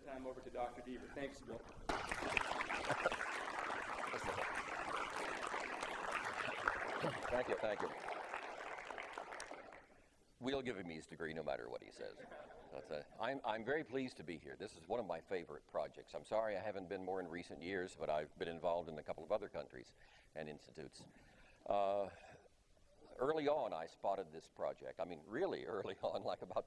the time over to Dr. Deaver. Thanks, Bill. Thank you, thank you. We'll give him his degree no matter what he says. I'm very pleased to be here. This is one of my favorite projects. I'm sorry I haven't been more in recent years, but I've been involved in a couple of other countries and institutes. Early on, I spotted this project. I mean, really early on, like about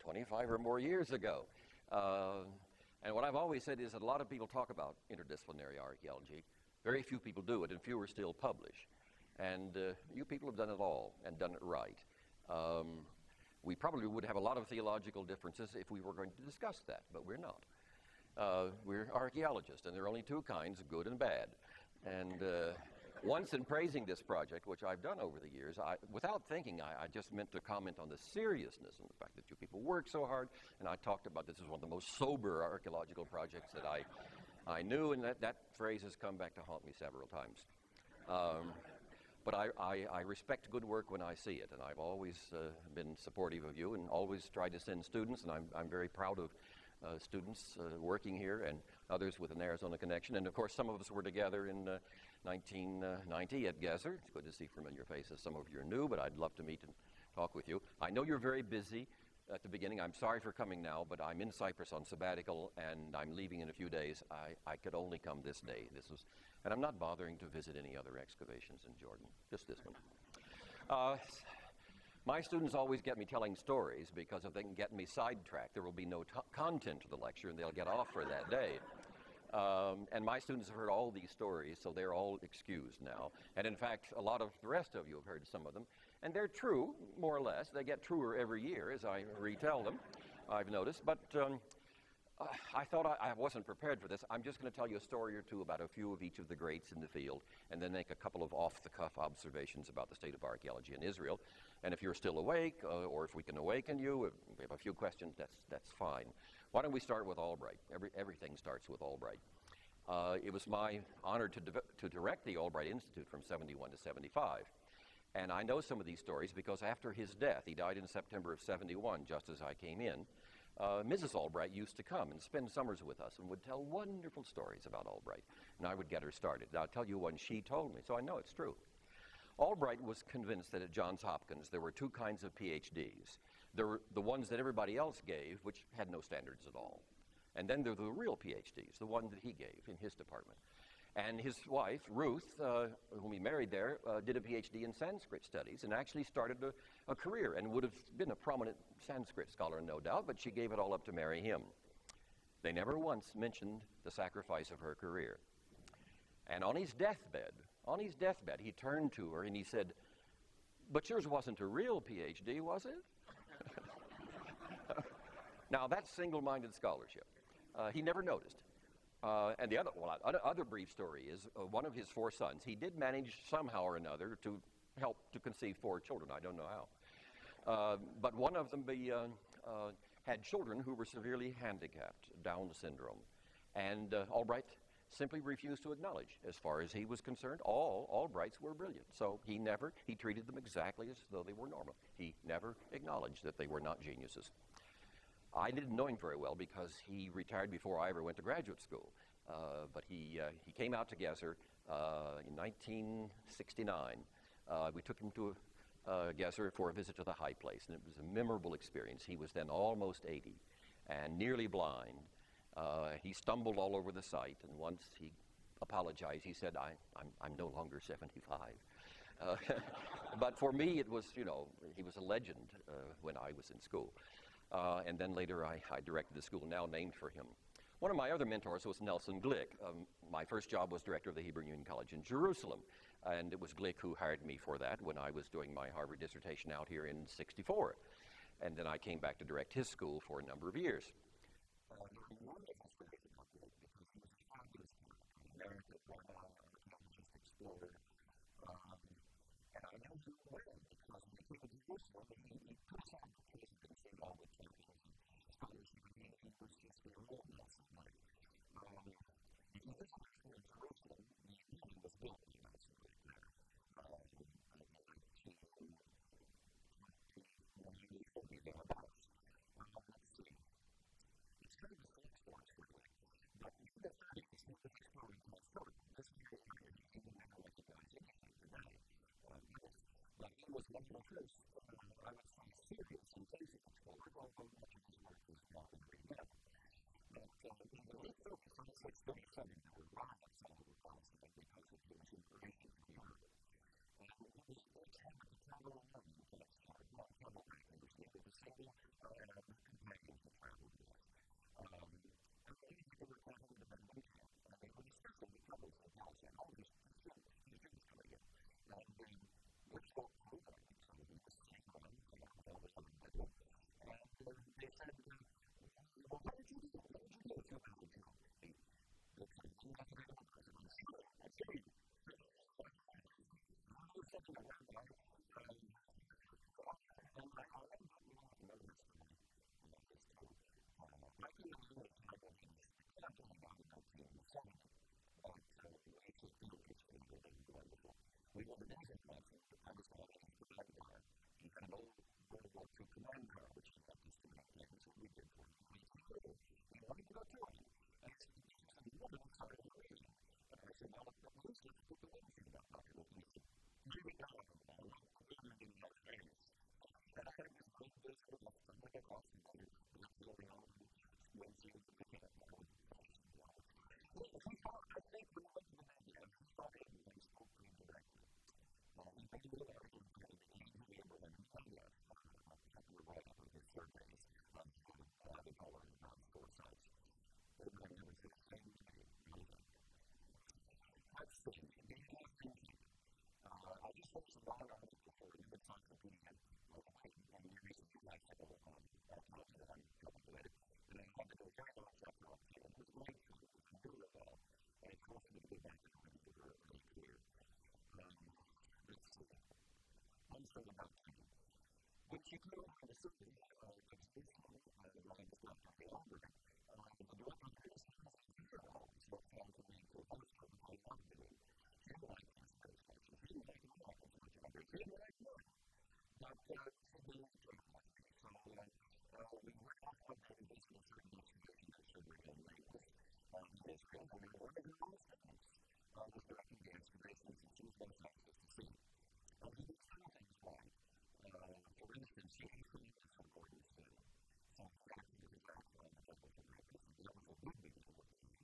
25 or more years ago. And what I've always said is that a lot of people talk about interdisciplinary archaeology. Very few people do it, and fewer still publish. And you people have done it all and done it right. We probably would have a lot of theological differences if we were going to discuss that, but we're not. We're archaeologists, and there are only two kinds, good and bad. And once in praising this project, which I've done over the years, without thinking, I just meant to comment on the seriousness and the fact that you people work so hard. And I talked about this as one of the most sober archaeological projects that I knew, and that phrase has come back to haunt me several times. But I respect good work when I see it, and I've always been supportive of you and always tried to send students, and I'm very proud of students working here and others with an Arizona connection. And of course, some of us were together in 1990 at Gesser. It's good to see familiar faces. Some of you are new, but I'd love to meet and talk with you. I know you're very busy at the beginning. I'm sorry for coming now, but I'm in Cyprus on sabbatical, and I'm leaving in a few days. I could only come this day. And I'm not bothering to visit any other excavations in Jordan, just this one. My students always get me telling stories because if they can get me sidetracked, there will be no content to the lecture, and they'll get off for that day. And my students have heard all these stories, so they're all excused now. And in fact, a lot of the rest of you have heard some of them. And they're true, more or less. They get truer every year as I retell them, I've noticed. But I thought I wasn't prepared for this. I'm just going to tell you a story or two about a few of each of the greats in the field, and then make a couple of off-the-cuff observations about the state of archaeology in Israel. And if you're still awake, or if we can awaken you, if we have a few questions, that's fine. Why don't we start with Albright? Everything starts with Albright. It was my honor to direct the Albright Institute from 71 to 75. And I know some of these stories because after his death, he died in September of 71, just as I came in, Mrs. Albright used to come and spend summers with us and would tell wonderful stories about Albright. And I would get her started. Now, I'll tell you one she told me, so I know it's true. Albright was convinced that at Johns Hopkins there were two kinds of PhDs. There were the ones that everybody else gave, which had no standards at all. And then there were the real PhDs, the one that he gave in his department. And his wife, Ruth, whom he married there, did a PhD in Sanskrit studies and actually started a career and would have been a prominent Sanskrit scholar, no doubt, but she gave it all up to marry him. They never once mentioned the sacrifice of her career. And on his deathbed, he turned to her and he said, "But yours wasn't a real PhD, was it?" Now, that's single-minded scholarship. He never noticed. And the other brief story is one of his four sons. He did manage somehow or another to help to conceive four children. I don't know how. But one of them had children who were severely handicapped, Down syndrome. And Albright simply refused to acknowledge. As far as he was concerned, all Albrights were brilliant. So he treated them exactly as though they were normal. He never acknowledged that they were not geniuses. I didn't know him very well because he retired before I ever went to graduate school. But he came out to Gesser in 1969. We took him to Gesser for a visit to the high place, and it was a memorable experience. He was then almost 80 and nearly blind. He stumbled all over the site, and once he apologized. He said, I'm no longer 75. But for me, it was, he was a legend when I was in school. And then later I directed the school now named for him. One of my other mentors was Nelson Glick. My first job was director of the Hebrew Union College in Jerusalem, and it was Glick who hired me for that when I was doing my Harvard dissertation out here in '64. And then I came back to direct his school for a number of years. he was one of the first, I would say, serious and basic explorer, although much of his work was not in green now. But the main focus on this external setting that were wrong outside of the constantly because of his information in the earth. And he had to travel alone to explore, not travel regulars, he had a single companion to travel with. And many people were traveling with him weekend. They were discussing the troubles of life and all this he's doing it. And they spoke to him, I think some of them just came on, all the other people. And they said, well, what did you do? What did you do if you found a job? They said, you have to be the president. Sure, that's great. I was thinking about that. And I remember this time. I can remember a time when he was talking about it in the 70s. But it's just too interesting that they were wonderful. We were the music concert. I was calling the back there. He had an old World War II command car, which he got used to back then, so we did for him. He wanted to go to it. And I said, no, I'm sorry, I'm crazy. And I said, well, let's just put the wings in that bucket. And he said, here we go. I'm clearly in my face. And I had this big biscuit left to look at us and said, let's go around and expensive to pick it up. I think we went to the idea of he thought everything spoke to him directly. He made it everything to the ever and he found that we were right after his surveys of the power of God's foresight. And then there was this thing to I've seen the thinking. I just watched a long article for the encyclopedia and we recently watched it on that I'm talking about it. And I had to go very long chapter on it. And it was great to do it all. And it caused me to go back and read it really clear. Let's see. One thing about people. When you go on the survey, exhibition, the line is not very over. The director criticizes fear homes what found to be for most of the whole lot of it. Fear like these protesters, fear like the law of the job, fear like one. But for the job like this, so we were not comparing this with the investigation that should have been made with Israel, but we were in the most evidence. Was directed against replacements and choose those access to see. He did some things wrong. For instance, he actually did some orders that some factors in the outline of what the practice of the office would be for what they do.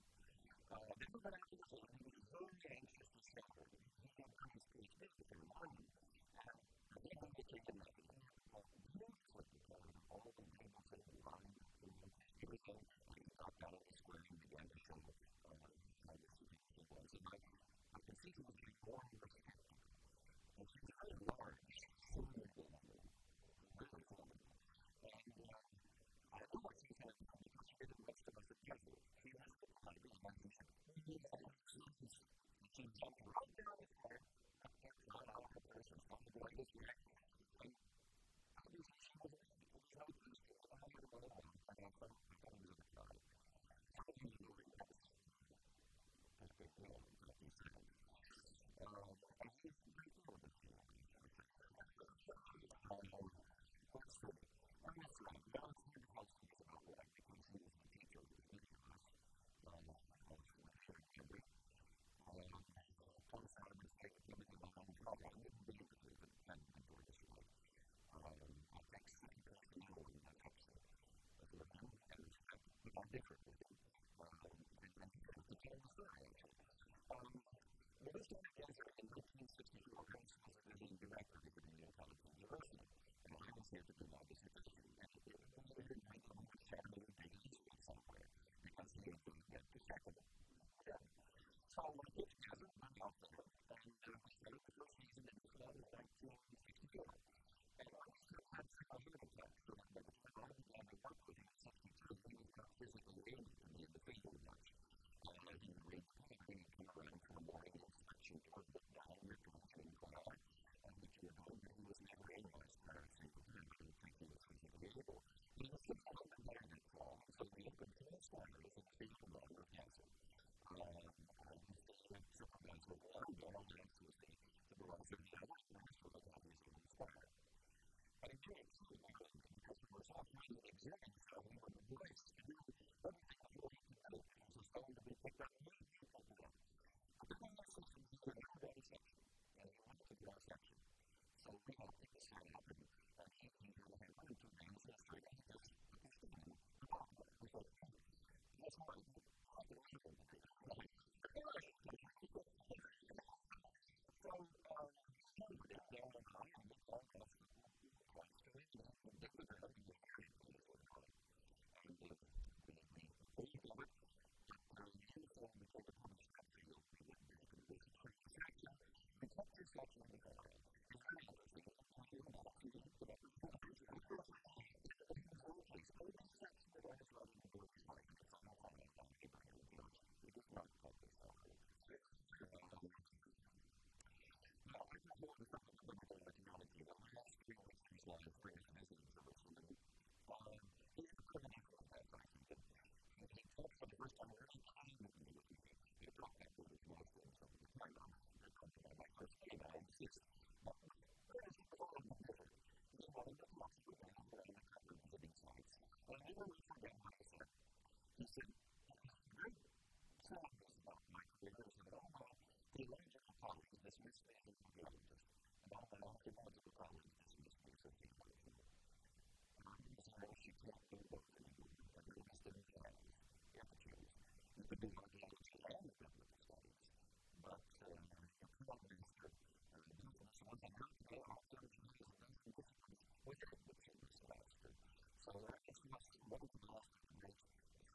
They were back to the same. He was very anxious to stay there. He had come to speak with their money. And they indicated that he had beautifully declared all the tables that he lined everything. He got down on the square and began to show how this he was. And I can see he was getting more and more skeptical. And he was very large, formidable, really formidable. And I know what he said because he did the rest of us at Jeffrey. He was the kind of man who said, he jumped right down the floor, up there, flat out of the person, started going this way. And obviously she was ready. It was right there. I had to go down. And I thought he was a guy. How do you know it was? I think, well, like he said. I think pretty cool with this. Also, honestly, that was one of the most things about that because he was the teacher of the teacher class. I'm sure it can be. Thomas had a mistake of giving him a long job. I wouldn't be able to do it and enjoy this role. I think second personality in that episode of the room and I'm different with him. And the tell the story, actually. Well, this one together in 1964, Prince was a visiting director of Virginia College University, and I was here to do my dissertation. And I was chatting with David Eastman somewhere because he had been at the second. So we get together, I'm out there, and we started the first season in 1964. And I was a heart attack, so by the time I began to work with him in 62, he was not physically able to be in the field much. And he would read and come around for a morning inspection to a bit down and reports and go on. And we could have he was never in my spare single time. I didn't think he was physically able. He was just a little bit that long, so we had been transplanted as a field longer cancer. He stayed in supervisor one, and all the rest was the supervisor of the other, and the rest of the others were inspired. But it did, because we were so afraid of exerting, so we were the voice to do everything that we could do. It was going to be picked up really people to them. But then in that section, he could not go to section, and he wanted to go to section. So we exist. But as you go on there, you want to get lots of people and a couple of living sites. And I never really forget what I said. He said, great telling us about my career. He said, oh, well, theological college dismissed me as a geologist. And all my archaeological college dismissed me as a geologist. So she can't do both anymore. And there was the realities, the opportunities. You could do archaeology and the biblical studies. But your problem is that so once I got to go off 30 years of different disciplines within the previous semester. So it's much one of the last great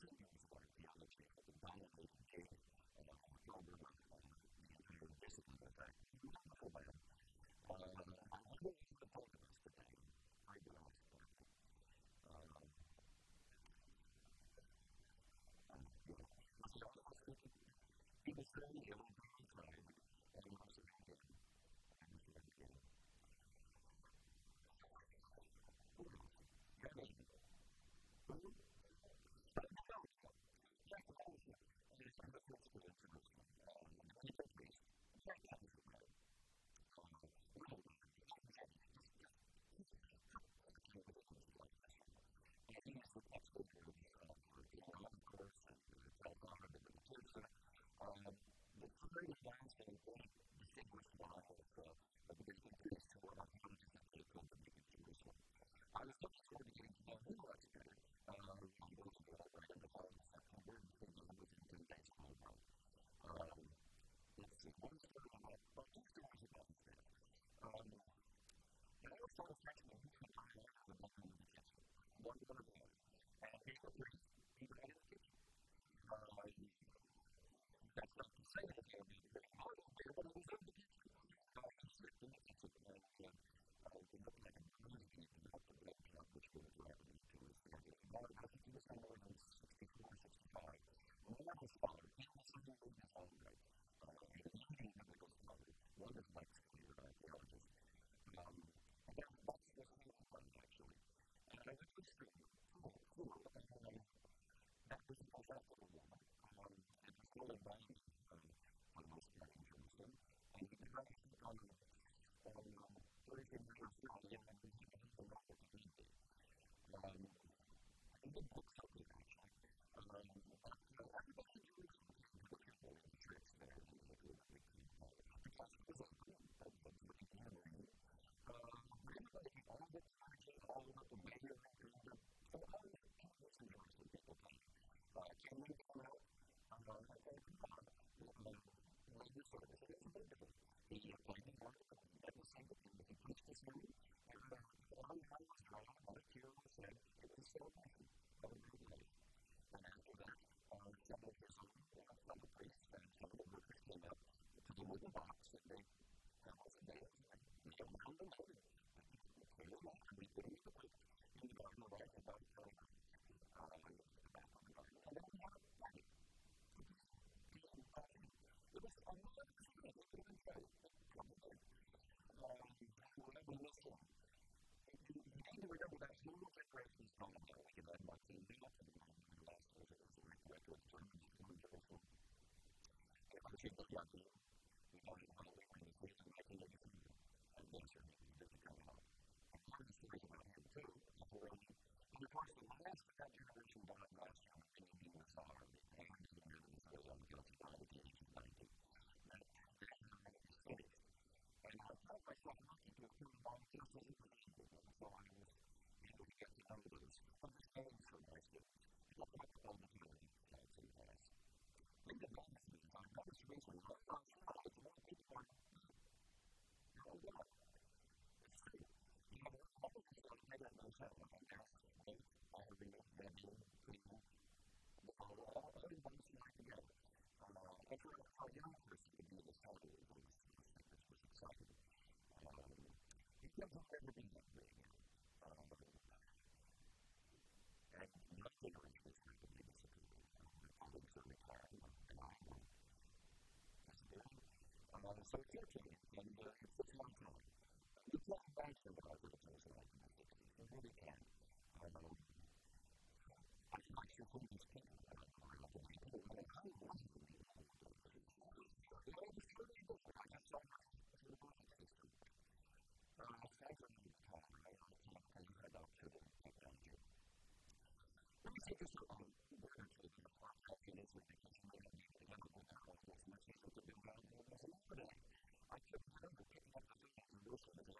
themes of archaeology for the dominant game over the entire discipline of that. Wonderful man. I wonder if you could talk to us today. I do not. He was very ill during the time, and he was very ill. And he was very ill. Yeah, maybe. But no, that's the whole thing. There's some difference with introduction. He took me. Yeah, that was the matter. And he was the textbook for the economic course and the telecom and the literature. The third landscape distinguished by the different things to what I'm going to get to the company in Jerusalem. I was looking forward to getting to know him much better. We go to the right in the fall of September and we go within 2 days to go. Let's see, one story about, well, 2 stories about this man. And I was told a freshman who came on here with one in the kitchen. One of them. And he was a priest. He was in the kitchen. That's not to say that they would be very hard on there, but it was in the kitchen. Strict in the kitchen. And it looked like a music even at the bread shop, which was happening to his family. I think he was somewhere in 64, 65. More his father. He was something with his own right. And he knew his father. One of my career archaeologists. And that's really fun, actually. And I went to the street. Cool. And that was the most helpful one. It was still a buying when I was back in Jerusalem. And he could write on Thursday night or Friday, and then he could write at the evening. He did book something, actually. But everybody in Jerusalem was looking for the tricks there. He was looking at the because it was a cool thing to be gathering. Everybody, all the churches, all of the mayor, and all the people in Jerusalem people came. Can we come out? Later service, it was a bit different. He played in work, every single thing. He preached his sermon, and all the was dry, all the tears were shed. It was so amazing. That was really nice. And after that, some of his own, some of the priests and some of the workers came up to the wooden box, and they was a dance, and they came around the mountain. They came along, and we did the work in the garden right about the back of the garden. And then we had a party. It was a lot of fun. It was really fun. Probably. Whenever we missed him, you need to remember that he was a great piece of knowledge. He led my team up to the mountain in the last year. It was a great record for him in Jerusalem. And I think that young man, we wanted to know when he was in 1983. And then certainly he didn't come out. And part of the story about him, too, and of course, the last of that generation died last year when he was sorry. And he was guilty by the age of 90. And finished. And I found myself looking to approve volunteers to intervene with him, so I was able to get to know those understandings from my students. Look like all the healing plans he has. In the last meantime, that was the reason why I was trying to make people like, oh, yeah, it's true. You know, all of these like never knows how to ask me, Harvey, Benjamin, Cleveland, all everybody's trying together. And for a young person to do this holiday, it was exciting. It doesn't ever be that big. And my generation is going to be disappointed. The problems are retiring, and I know. So it's your turn, and it's a fun time. You can't imagine what I would have done like in the 60s. You really can. I'm not sure who these people are. People are like, how was it? It was really different. I just saw the movie.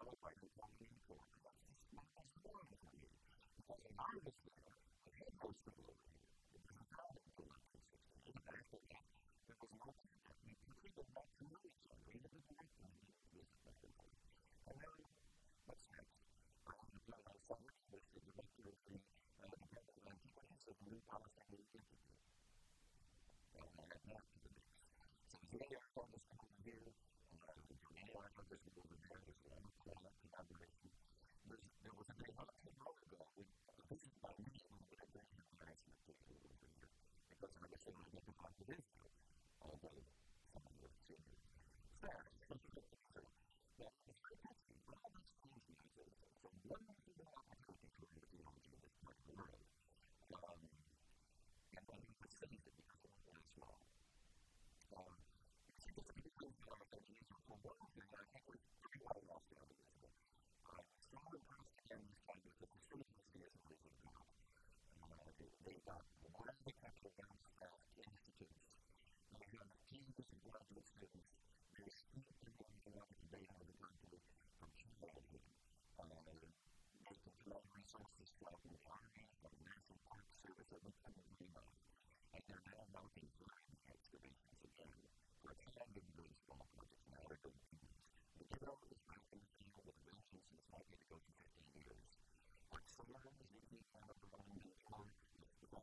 qualified to come in for it. That's normal for you. Because an artist there, if he goes to the it was a problem for electric system. And after that, there was no we treated not to know each other. Even if we didn't visit everybody. And then, what's next? Some the director of the Department of Antiquities of the New Palestine Institute. And I had that to the mix. So there's many archaeologists come over here. There's many archaeologists come over there. There's a lot of collaboration. There was a day not too long ago when this is about me and what I bring to the harassment over here. Because I was saying I get to talk to Israel. Although some of the children. Fair. Some people think so. But it's very touching. But all these things we do. So one of the opportunity for archaeology in this part of the world. And I mean, the cities that become really small. It's a big deal for archaeology. For one thing, I think we're pretty well lost out of this. Some impressed again this time with the facilities here in this area. They've got one of the programs of institutes. They have teams of graduate students. They're steeped in the archaeological data of the country from Cuba. They can draw resources from the Army, from the National Park Service, and look at the data. And they're now mounting flying excavations again for a tandem baseball project. Now they're going to use the Dero is back in the field with winches and it's likely to go for 15 years. Solar is maybe kind of around the time.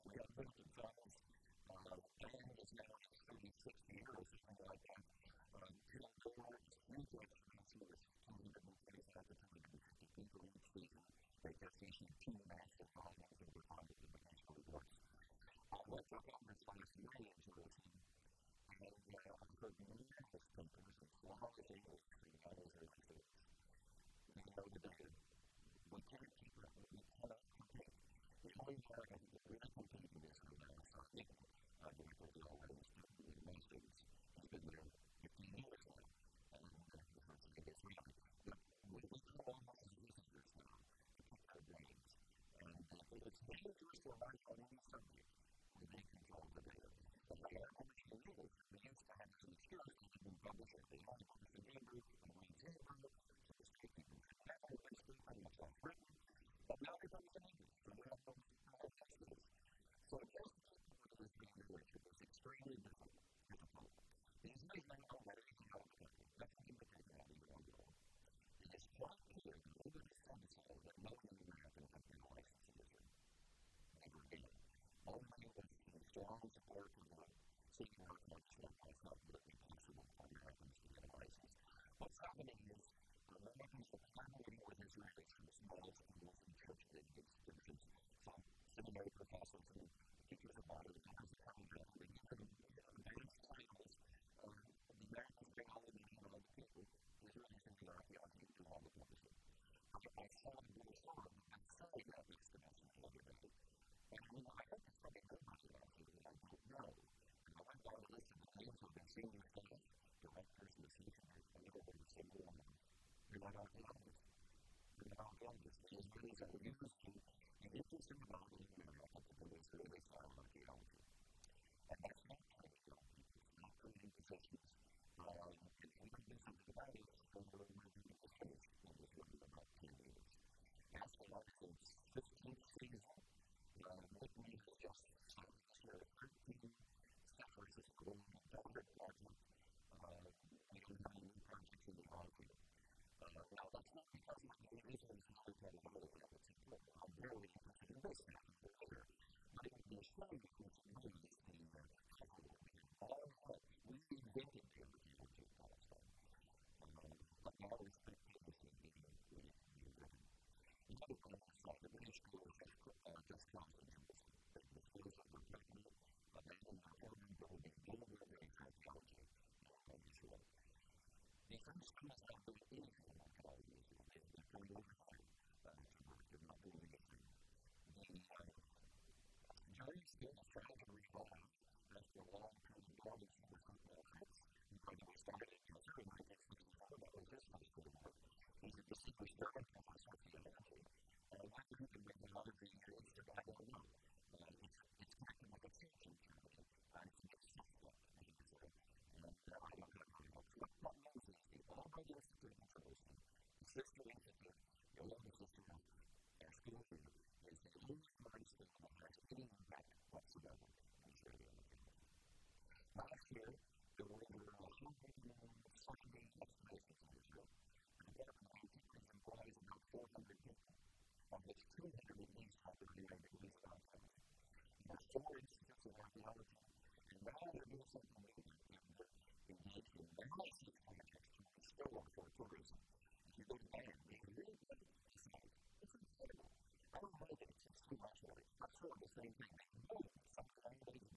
We have limited funds. And it's now 36 years, something like that. Two doors, three excavations, 225 to 250 people each season. They just issued 2 massive volumes of the project in the national reports. What's up on this one is really interesting. And I've heard numerous companies as long as they work for the others are like we know the data. We can't keep up. We cannot compete. The only way I can really compete in this right now is not making it. I believe that the already was doing in many states. It's been there 15 years now. And the first thing gets real. But we can almost visit this now to pick our brains. And it's dangerous to rely on any subject when they control the data. But they are publishing data. We used to have some experience that we publish it. They only publish the data and we examine it. So it's taking them to capital basically pretty much off written. But now everybody's in English. So we have no textbooks. So the best thing is being literature is extremely difficult. These days now are very difficult. That's the indication of the world. It is quite clear that over the sensible that no one in America has been licensed in this way. Never again. Only with strong support of the city legislature has not really been possible for Americans to get a license. What's happening is Americans are collaborating with Israelis from small schools and church-based institutions. Some seminary professors and teachers of Bible, teachers of Bible, they give them advanced titles. The Americans bring all the meaning of all the people. Israelis and the archaeology do all the publishing. I saw the British Forum and saw that excavation the other day. And I mean, I heard this from everybody actually, I don't know. And I went down the list of the names of the senior things, directors, and the seasoners, and everybody was saying, oh, they're not archaeologists. They're not archaeologists. The Israelis are used to an interesting model in America to do Israeli-style archaeology. And that's not archaeology. It's not creating possessions. And even do something about it, it's going to review the space in this room about 10 years. That's the article's 15th season. With me is just this year 13 staffers is going to double the project. We can have new projects in the library. Now, that's not because the reason is not to tell you that it's important. I'm very interested in this now. But it would be a shame if we lose the cover that we have all had. We invented archaeology in Palestine. But now we expect people to be written. Another thing is that the British schools just crossed the embassy. The schools that were taking it, they will not hold them to be building archaeology in Israel. The first schools not doing anything in archaeology in Israel. They're turned over time to work. They're not doing anything. The jury still is trying to revolve after a long-term dormancy for some benefits. Because we started in 1964, that was this high school work. These are distinguished German professors of theology. And I want to do them in another year instead of I don't know. It's acting like a teaching journey. It's an accessible thing to say. And I look at it very much. What means is the already instituted tradition, the system of there were over 100 scientific explanations of this show. And the Madaba implies about 400 people, of which 200 at least have to be at least contact. There's 4 institutes of archaeology, and now they're doing something new, and they're engaged in massive projects to restore for tourism. If you go to Band, they really do this thing. It's incredible. I don't know that it's too much of it. That's sort of the same thing. They move some old buildings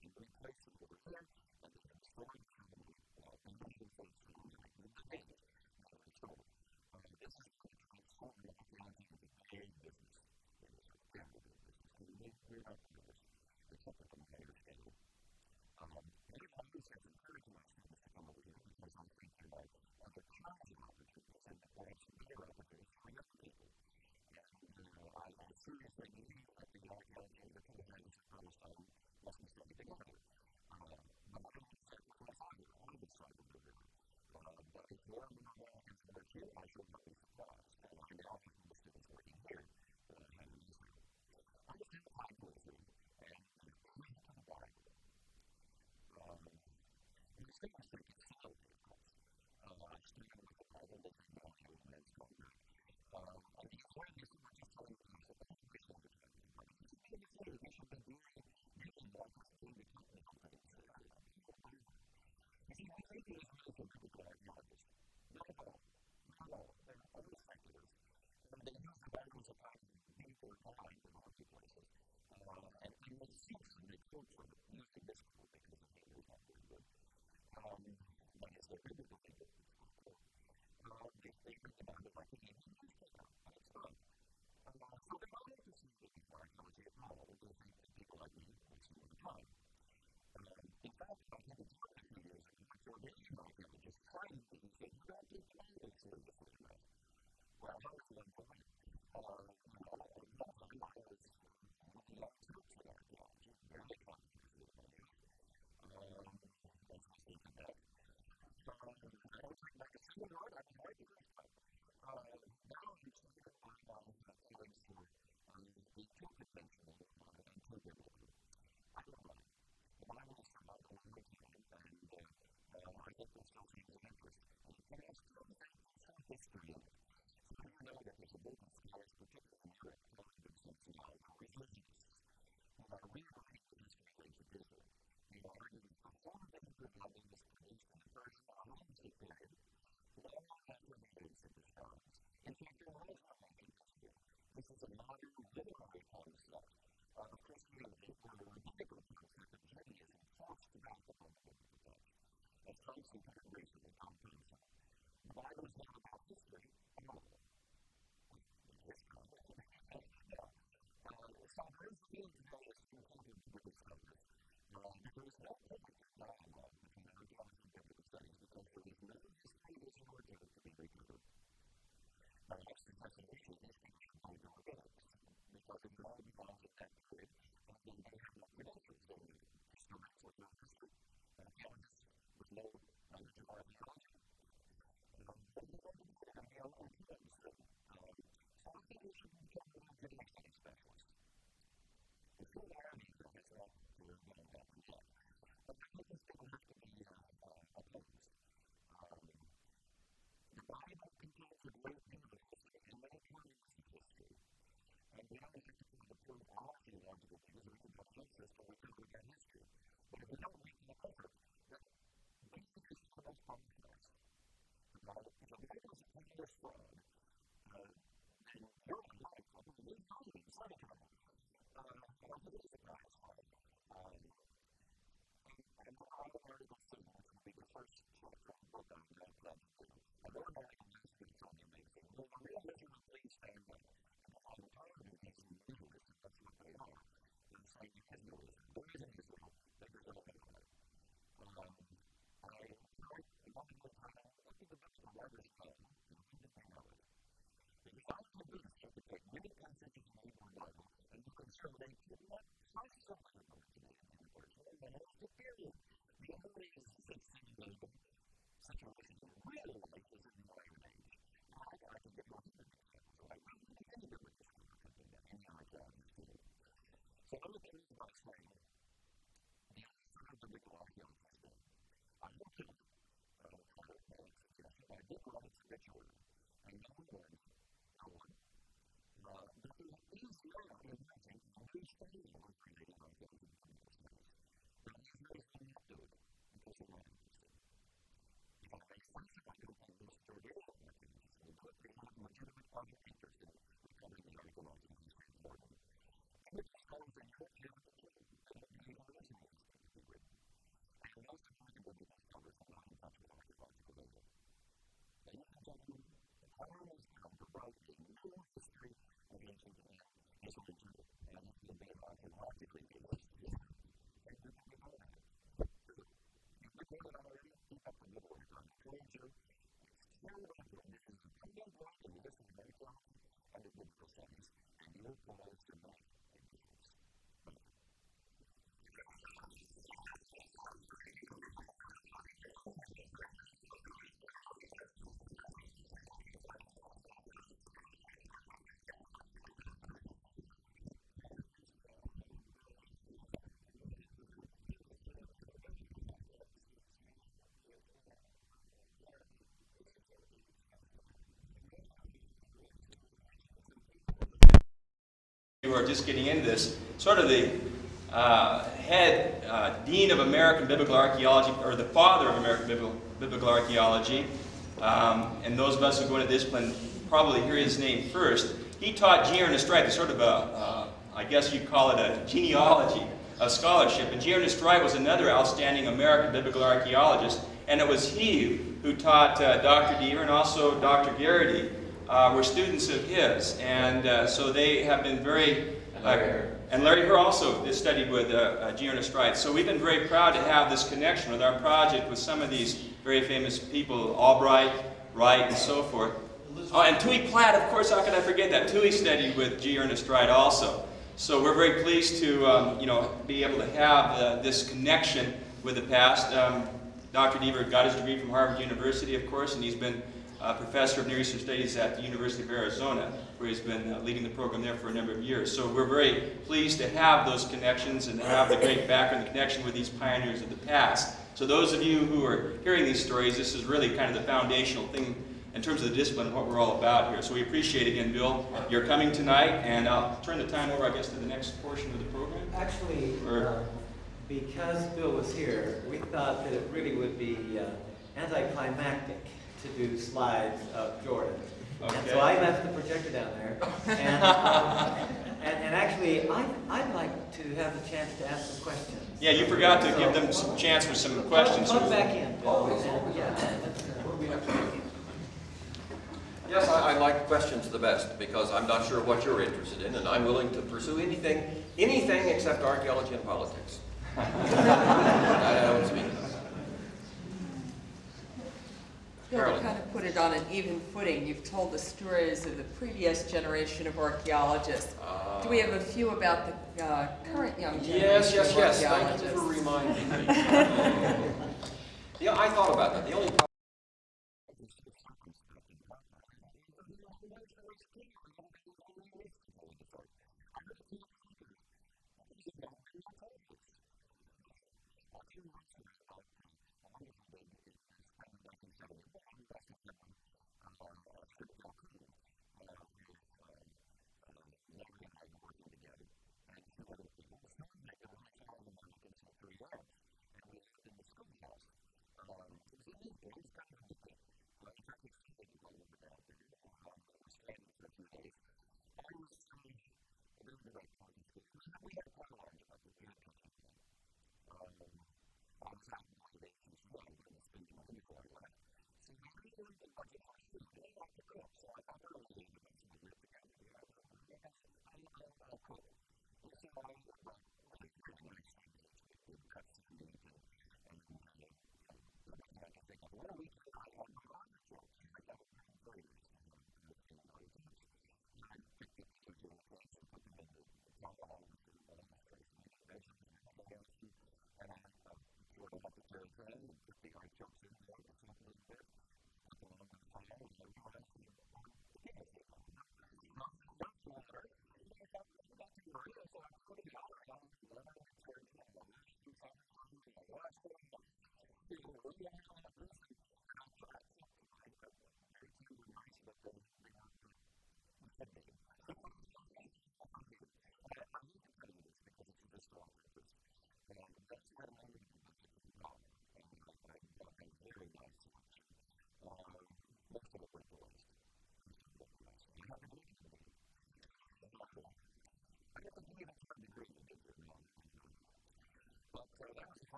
and replace them over here, and they can destroy them from invading folks from like the Band. So, this is going to transform the archaeology into a big business. It is a terrible business. And we're not doing this. It's something on a higher scale. Many of my research encouraged my students to come over here because I'm thinking about other kinds of opportunities and perhaps better opportunities for young people. And I seriously believe that the archaeology and the culinary supposed must be studied together. But I don't exactly what I thought I decided to do it. But if more and more Americans work here, I should not be surprised. And I now have the students working here that I had in Israel. I was in high poetry and pretty to the Bible. In the state district itself, of course, I studied with the Bible that I know here in men's culture. And the authorities were just telling me that the situation of the country, like, it's a big thing. We should be doing really more to see the technical things. You see, I think it is really for critical archaeologists. Not at all. Not at all. There are other sectors, and they use the Bible as a kind of deeper guide in marketplaces. And they seek to make culture using this group because of the English language. But it's a really good thing. They think about it like an English newspaper, and it's fun. So they're not interested in archaeology at all. They think that people like me waste a lot of time. In fact, I had a job a few years ago for a Asian archaeologist trying to say, you don't get planted service for that. Well, that was one point. I was really young troops with archaeology, very complicated with money. As I think of that. I was like a single yard, I was right to great time. Now I'm trying to find out feelings for the tool convention and tool development. I don't know. The Bible is for about a long time, and I think it still seems of interest. But I still think there's some history in it. So I know that there's a business scholars, particularly in Europe, doctors and religionists, who are rewriting the history of ancient Israel. They are arguing for fundamental development was produced in the first Romance period, long after the days of the stars. In fact, there was no ancient history. This is a modern literary concept. Of Christianity, where the rabbinical concept of Judaism talks about the fundamental development. As Thompson put it recently, Tom Thompson. The Bible is not about history, no. So there is a field today that's important to the discovery. There is no perfect dialogue between archaeology and biblical studies because there is no history of Israel to be recovered. Perhaps the fascination is by the rabbinics because it all belongs in that period, and then they have no credentials. They still have with no history, archaeologists with no knowledge of archaeology. But they don't do that. They all have kids. So I think we should become a genetic specialist. The full army of this not going to happen yet. But I think it's going to have to be opposed. The Bible contains a great deal of history and many periods of history. And we only have to be able to prove all theological things or even beliefs as to recover that history. But if we don't recover that basic is the most common place. If the Bible is a continuous fraud, then you're on life. I mean, we're talking inside of it. It is a nice one. And I have an article soon, which will be the first short-term book on that project. And there are articles that speak on the amazing. Well, the real mission of police stand up. I'm tired of these individualists, and that's what they are. They're saying Israelism. There is an Israel, but there's a lot of it. I want to look at the books of writers of time and read them from others. Because I was convinced that we take many passages in the Hebrew Bible and you can show they pretty much start something about today in the person and then it's the period. The only succeeding situation that really is in the modern age. I can get more into that. So I really think any of it is going to come in any archaeology today. So let me tell you about saying the answer of the legal archaeologist. ritual. And now then, but there is now, imagine, no training on creating archaeology for this place. There is no anecdote because you're not interested. At first, if I could have this story, they were not interested, but they have legitimate public interest in recovering the archaeological history of the Mormon. And it just goes in your head with the kid, and they are listening to it. And most of the people do not cover from not in touch with archaeological data. Ladies and gentlemen, Harlem is now to write a new history of ancient Japan as a region, and it will be archaeologically diverse history. And you're going to know that. If you know it already, keep up the good work. I told you, it's true that this is a pretty block, and this is very close, and it will go sense, and your goals do not exist. You are just getting into this, sort of the head dean of American Biblical Archaeology, or the father of American Biblical Archaeology, and those of us who go into discipline probably hear his name first. He taught G. Stride, sort of I guess you'd call it a genealogy of scholarship. And G. Stride was another outstanding American biblical archaeologist, and it was he who taught Dr. Deaver and also Dr. Garrity. Were students of his, and so they have been very, and Larry Herr also studied with G. Ernest Wright. So we've been very proud to have this connection with our project with some of these very famous people, Albright, Wright, and so forth. Oh, and Tui Platt, of course, how could I forget that? Tui studied with G. Ernest Wright also. So we're very pleased to, be able to have this connection with the past. Dr. Deaver got his degree from Harvard University, of course, and he's been professor of Near Eastern Studies at the University of Arizona, where he's been leading the program there for a number of years. So we're very pleased to have those connections and to have the great background and connection with these pioneers of the past. So those of you who are hearing these stories, this is really kind of the foundational thing in terms of the discipline of what we're all about here. So we appreciate, again, Bill, your coming tonight, and I'll turn the time over, I guess, to the next portion of the program. Actually, because Bill was here, we thought that it really would be anticlimactic to do slides of Jordan. Okay. And so I left the projector down there. And actually, I'd like to have the chance to ask some questions. Yeah, you forgot to give them some chance for some questions. Plug back in, Bill. Yes, I like questions the best because I'm not sure what you're interested in, and I'm willing to pursue anything except archaeology and politics. I don't speak. Bill, to kind of put it on an even footing, you've told the stories of the previous generation of archaeologists. Do we have a few about the current young generation of archaeologists? Thank you for reminding me. Yeah, I thought about that. The only problem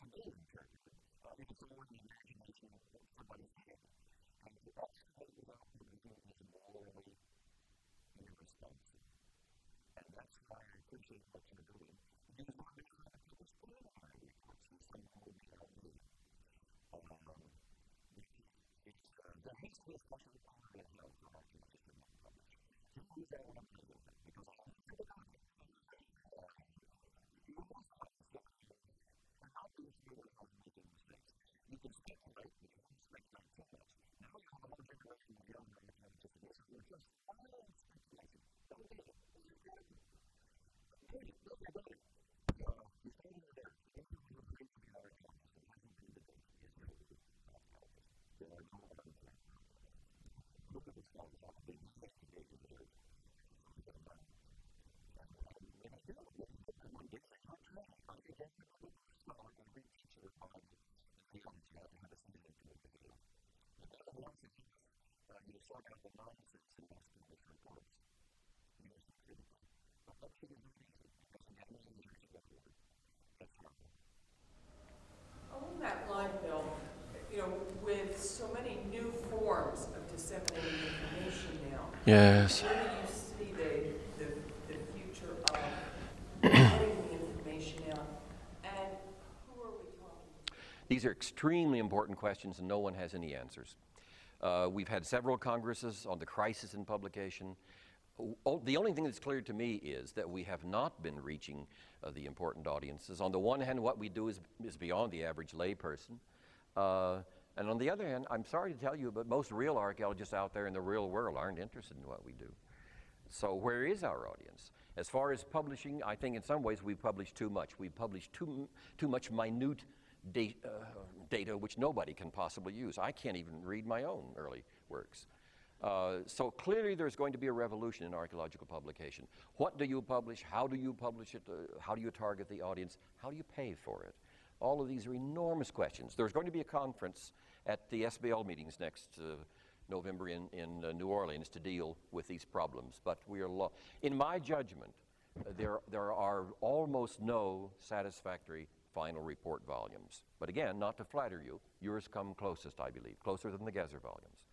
amazing period. You can throw in the imagination of somebody's head. And that's what you have to be doing is morally irresponsible. And that's why I appreciate what you're doing. Because what we're trying to do is put in our resources and how we can do it. There needs to be a special economy of health for archaeologists in my publish. Two things I want to deal with it, because I want to look at it. You must understand that how do you feel about making mistakes? You can speculate, but you can speculate too much. Now you have a whole generation of young archaeologists who are just all speculating. Don't do it. Hey, look at it. You're standing there. Thank you for agreeing to be an archaeologist. And how do you do the thing? Yes, you're a good archaeologist. Then I don't have that. Look at this guy. How big investigator there. And I do. One day I can't try. I think that's a good start. I'm pretty sure on the theology you have to have a student to make the video. And that's the one thing. You sort out the nonsense in most of these reports. But that's what you're doing. Because you have many years to get over. That's helpful. Along that line, Bill, with so many new forms of disseminating information now, Yes. where do you see the future of getting the information out, and who are we talking to? These are extremely important questions, and no one has any answers. We've had several congresses on the crisis in publication. The only thing that's clear to me is that we have not been reaching the important audiences. On the one hand, what we do is beyond the average layperson. And on the other hand, I'm sorry to tell you, but most real archaeologists out there in the real world aren't interested in what we do. So where is our audience? As far as publishing, I think in some ways we publish too much. We publish too much minute data which nobody can possibly use. I can't even read my own early works. So clearly there's going to be a revolution in archaeological publication. What do you publish? How do you publish it? How do you target the audience? How do you pay for it? All of these are enormous questions. There's going to be a conference at the SBL meetings next November in New Orleans to deal with these problems. But we are, in my judgment, there are almost no satisfactory final report volumes. But again, not to flatter you, yours come closest, I believe, closer than the Gezer volumes.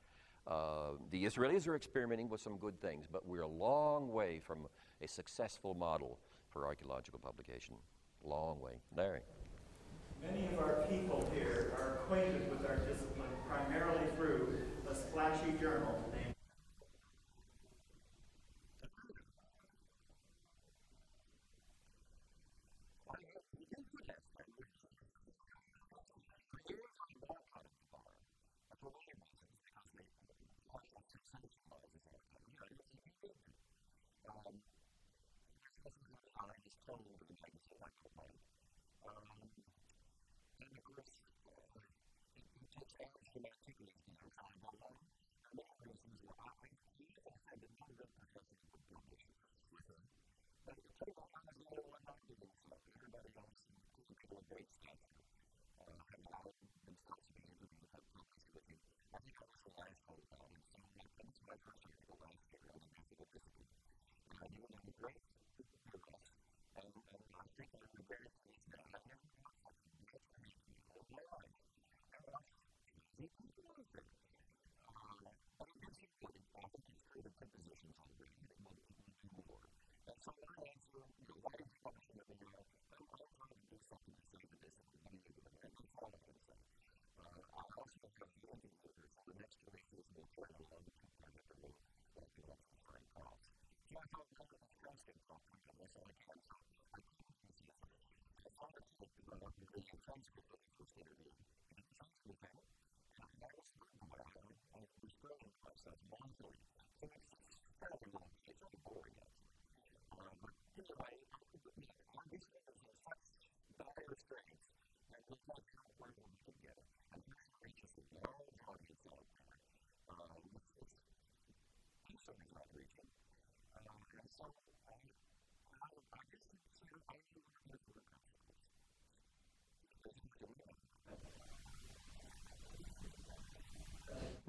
The Israelis are experimenting with some good things, but we're a long way from a successful model for archaeological publication. Long way. Larry. Many of our people here are acquainted with our discipline primarily through a splashy journal named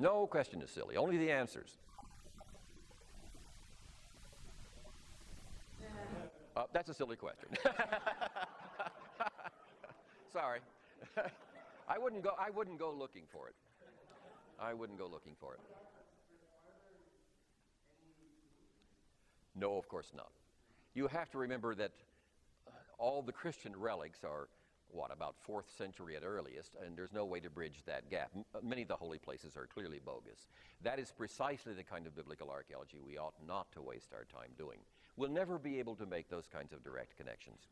No question is silly, only the answers. That's a silly question. Sorry. I wouldn't go looking for it. I wouldn't go looking for it. No, of course not. You have to remember that all the Christian relics are, about 4th century at earliest, and there's no way to bridge that gap. Many of the holy places are clearly bogus. That is precisely the kind of biblical archaeology we ought not to waste our time doing. We'll never be able to make those kinds of direct connections.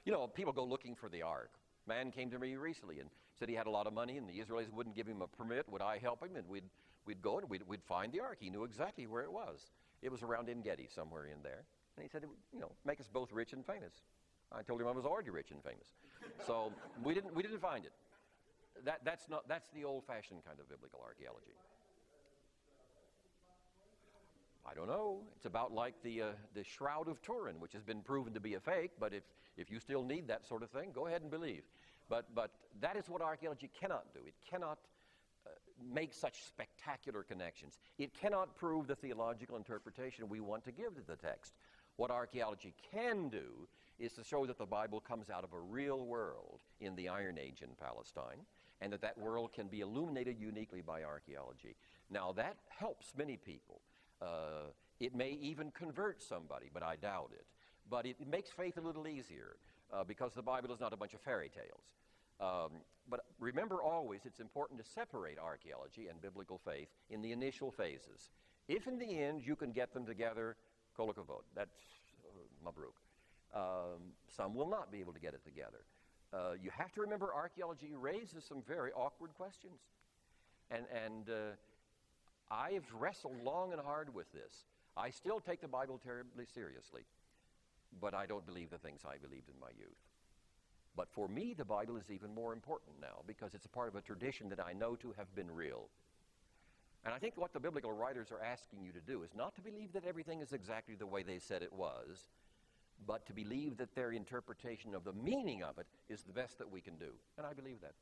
You know, people go looking for the ark. Man came to me recently and said he had a lot of money and the Israelis wouldn't give him a permit. Would I help him? And we'd go and we'd find the ark. He knew exactly where it was. It was around En Gedi, somewhere in there. And he said, make us both rich and famous. I told him I was already rich and famous. So we didn't find it. That's the old-fashioned kind of biblical archaeology. I don't know. It's about like the Shroud of Turin, which has been proven to be a fake, but if you still need that sort of thing, go ahead and believe. But that is what archaeology cannot do. It cannot make such spectacular connections. It cannot prove the theological interpretation we want to give to the text. What archaeology can do is to show that the Bible comes out of a real world in the Iron Age in Palestine, and that world can be illuminated uniquely by archaeology. Now, that helps many people. It may even convert somebody, but I doubt it. But it makes faith a little easier because the Bible is not a bunch of fairy tales. But remember always, it's important to separate archaeology and biblical faith in the initial phases. If in the end you can get them together, kol hakavod, that's mabruk. Some will not be able to get it together. You have to remember archaeology raises some very awkward questions. And I've wrestled long and hard with this. I still take the Bible terribly seriously, but I don't believe the things I believed in my youth. But for me, the Bible is even more important now because it's a part of a tradition that I know to have been real. And I think what the biblical writers are asking you to do is not to believe that everything is exactly the way they said it was, but to believe that their interpretation of the meaning of it is the best that we can do. And I believe that.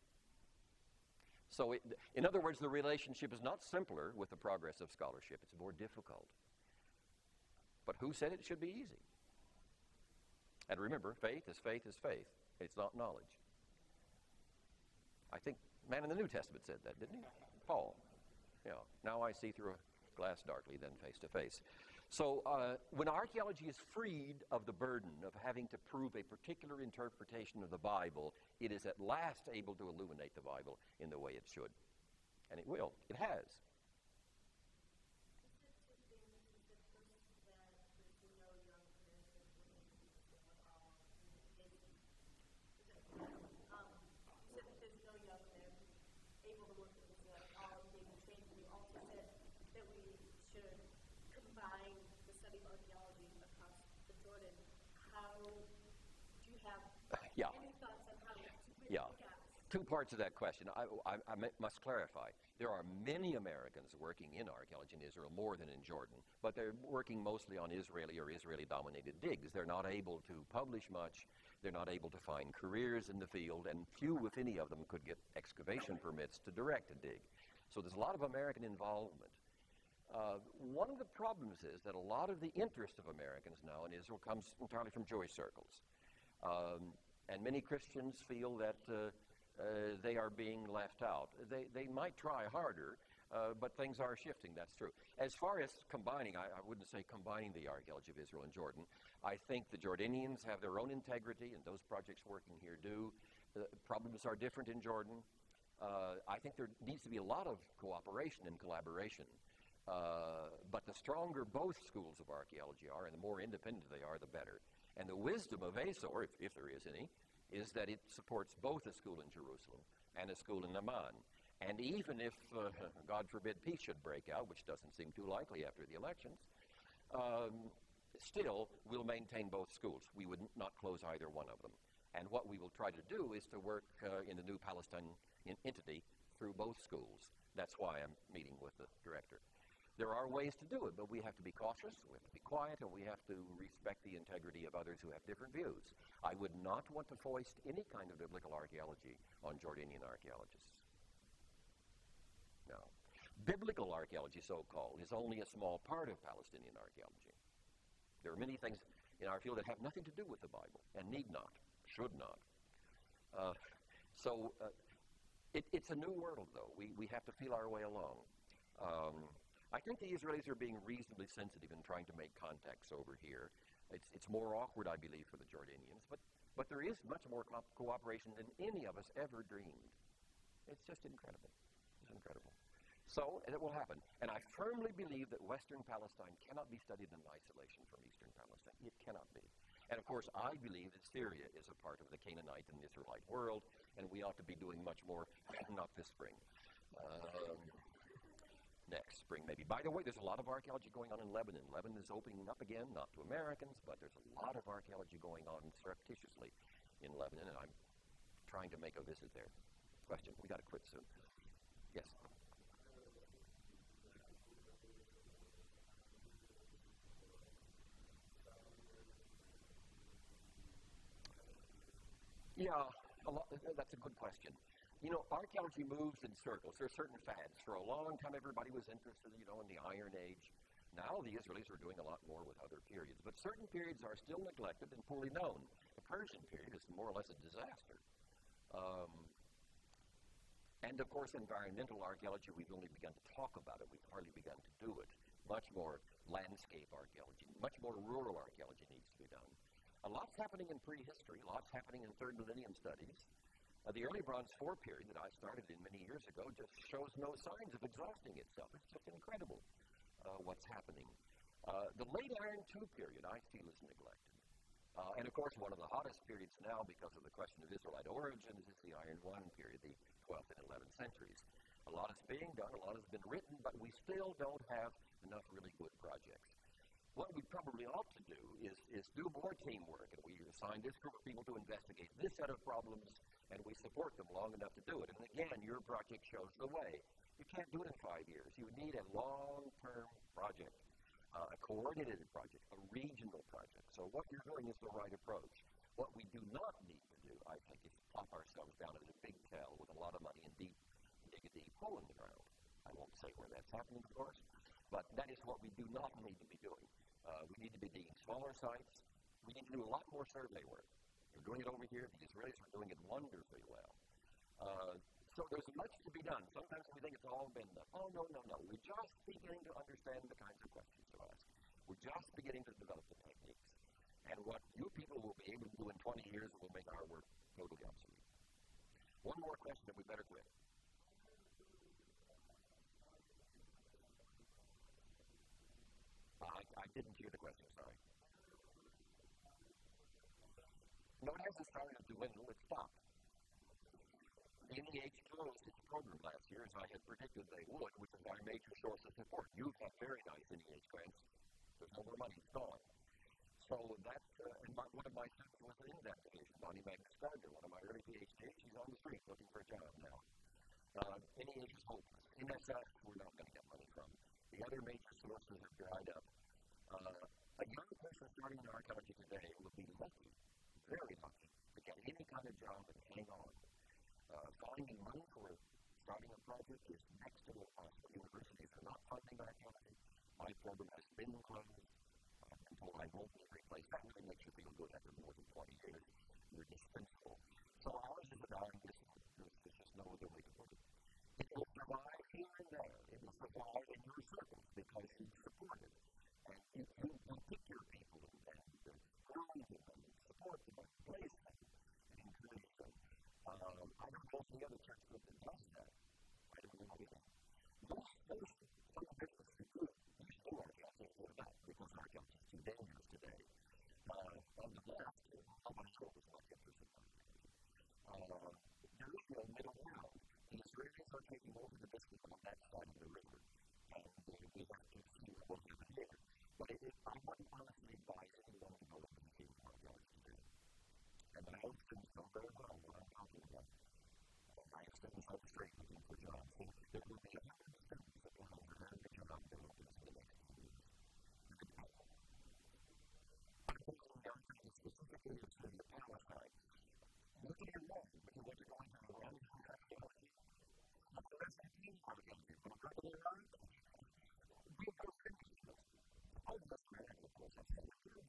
So, in other words, the relationship is not simpler with the progress of scholarship. It's more difficult. But who said it should be easy? And remember, faith is faith is faith. It's not knowledge. I think man in the New Testament said that, didn't he? Paul. Yeah. Now I see through a glass darkly, then face to face. So when archaeology is freed of the burden of having to prove a particular interpretation of the Bible, it is at last able to illuminate the Bible in the way it should. And it will. It has. The study of archaeology across the Jordan. How do you have any thoughts on how to bridge the gaps? Two parts of that question. I must clarify. There are many Americans working in archaeology in Israel, more than in Jordan, but they're working mostly on Israeli or Israeli-dominated digs. They're not able to publish much. They're not able to find careers in the field, and few, if any of them, could get excavation permits to direct a dig. So there's a lot of American involvement. One of the problems is that a lot of the interest of Americans now in Israel comes entirely from Jewish circles. And many Christians feel that they are being left out. They might try harder, but things are shifting, that's true. As far as combining, I wouldn't say combining the archaeology of Israel and Jordan. I think the Jordanians have their own integrity, and those projects working here do. The problems are different in Jordan. I think there needs to be a lot of cooperation and collaboration. But the stronger both schools of archaeology are and the more independent they are, the better. And the wisdom of Azor, if there is any, is that it supports both a school in Jerusalem and a school in Amman. And even if, God forbid, peace should break out, which doesn't seem too likely after the elections, still we'll maintain both schools. We would not close either one of them. And what we will try to do is to work in the new Palestine entity through both schools. That's why I'm meeting with the director. There are ways to do it, but we have to be cautious, we have to be quiet, and we have to respect the integrity of others who have different views. I would not want to foist any kind of biblical archaeology on Jordanian archaeologists. No. Biblical archaeology, so-called, is only a small part of Palestinian archaeology. There are many things in our field that have nothing to do with the Bible, and need not, should not. So it's a new world, though. We have to feel our way along. I think the Israelis are being reasonably sensitive in trying to make contacts over here. It's more awkward, I believe, for the Jordanians, but there is much more cooperation than any of us ever dreamed. It's just incredible. It's incredible. So it will happen. And I firmly believe that Western Palestine cannot be studied in isolation from Eastern Palestine. It cannot be. And of course, I believe that Syria is a part of the Canaanite and Israelite world, and we ought to be doing much more, not this spring. Next spring, maybe. By the way, there's a lot of archaeology going on in Lebanon. Lebanon is opening up again, not to Americans, but there's a lot of archaeology going on surreptitiously in Lebanon, and I'm trying to make a visit there. Question? We got to quit soon. Yes? Yeah, that's a good question. You know, archaeology moves in circles. There are certain fads. For a long time, everybody was interested, in the Iron Age. Now the Israelis are doing a lot more with other periods. But certain periods are still neglected and poorly known. The Persian period is more or less a disaster. And, of course, environmental archaeology, we've only begun to talk about it. We've hardly begun to do it. Much more landscape archaeology, much more rural archaeology needs to be done. A lot's happening in prehistory, lots happening in third millennium studies. The early Bronze 4 period that I started in many years ago just shows no signs of exhausting itself. It's just incredible what's happening. The late Iron 2 period, I feel, is neglected. And, of course, one of the hottest periods now because of the question of Israelite origins is the Iron 1 period, the 12th and 11th centuries. A lot is being done, a lot has been written, but we still don't have enough really good projects. What we probably ought to do is do more teamwork, and we assign this group of people to investigate this set of problems, and we support them long enough to do it. And again, your project shows the way. You can't do it in 5 years. You need a long-term project, a coordinated project, a regional project. So what you're doing is the right approach. What we do not need to do, I think, is plop ourselves down in a big cell with a lot of money and dig a deep hole in the ground. I won't say where that's happening, of course, but that is what we do not need to be doing. We need to be digging smaller sites. We need to do a lot more survey work. We're doing it over here. The Israelis are doing it wonderfully well. So there's much to be done. Sometimes we think it's all been done. Oh, no. We're just beginning to understand the kinds of questions to ask. We're just beginning to develop the techniques. And what you people will be able to do in 20 years will make our work totally obsolete. One more question, and we better quit. I didn't hear the question, sorry. No, it hasn't started to dwindle, it stopped. The NEH closed its program last year, as I had predicted they would, which is our major source of support. You've got very nice NEH grants. There's no more money, it's gone. So that, and one of my students was in that division, Bonnie Magnus-Gardner, one of my early PhDs. She's on the street looking for a job now. NEH is hopeless. NSF, we're not going to get money from. The other major sources have dried up. A young person starting in archaeology today will be lucky, very lucky, to get any kind of job and hang on. Finding money for starting a project is next to impossible. Universities are not funding archaeology. My program has been closed until I won't be replaced. That really makes you feel good after more than 20 years. You're dispensable. So ours is a dying discipline. There's just no other way to put it. It will survive here and there. It will survive in your circles because you support it. And you pick your people and groom them and support them and place them and encourage them. I don't know if the other church group that does that. I don't know either. Most some business recruit used to archaeology for that because archaeology is too dangerous today. On the left, nobody was much interested in archaeology. There is no middle ground. The Israelis are taking over the business on that side of the river. And we have to see what we have here. But I wouldn't honestly advise anyone to go into the field of archaeology today. And I hope students know very well what I'm talking about. I have students on the street looking for jobs. So there will be 100 students that will have their major job developments in the next few years. I'm thinking down to the specific areas of the Palestine. Look at your map. Look at what you're going to around in archaeology. Look at the rest of the team archaeology. Look at the Iraq. We go finish this. I just ran the process of the field.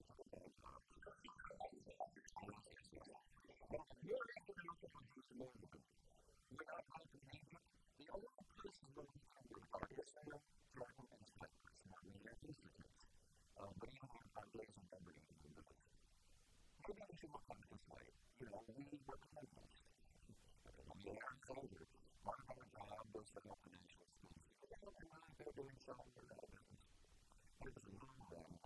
But you're able to produce more than maybe we should look at it this way. You know, we represent most things. I mean, Aaron's older. Part of our job is to help financial skills. And they're doing so in their business. It doesn't mean them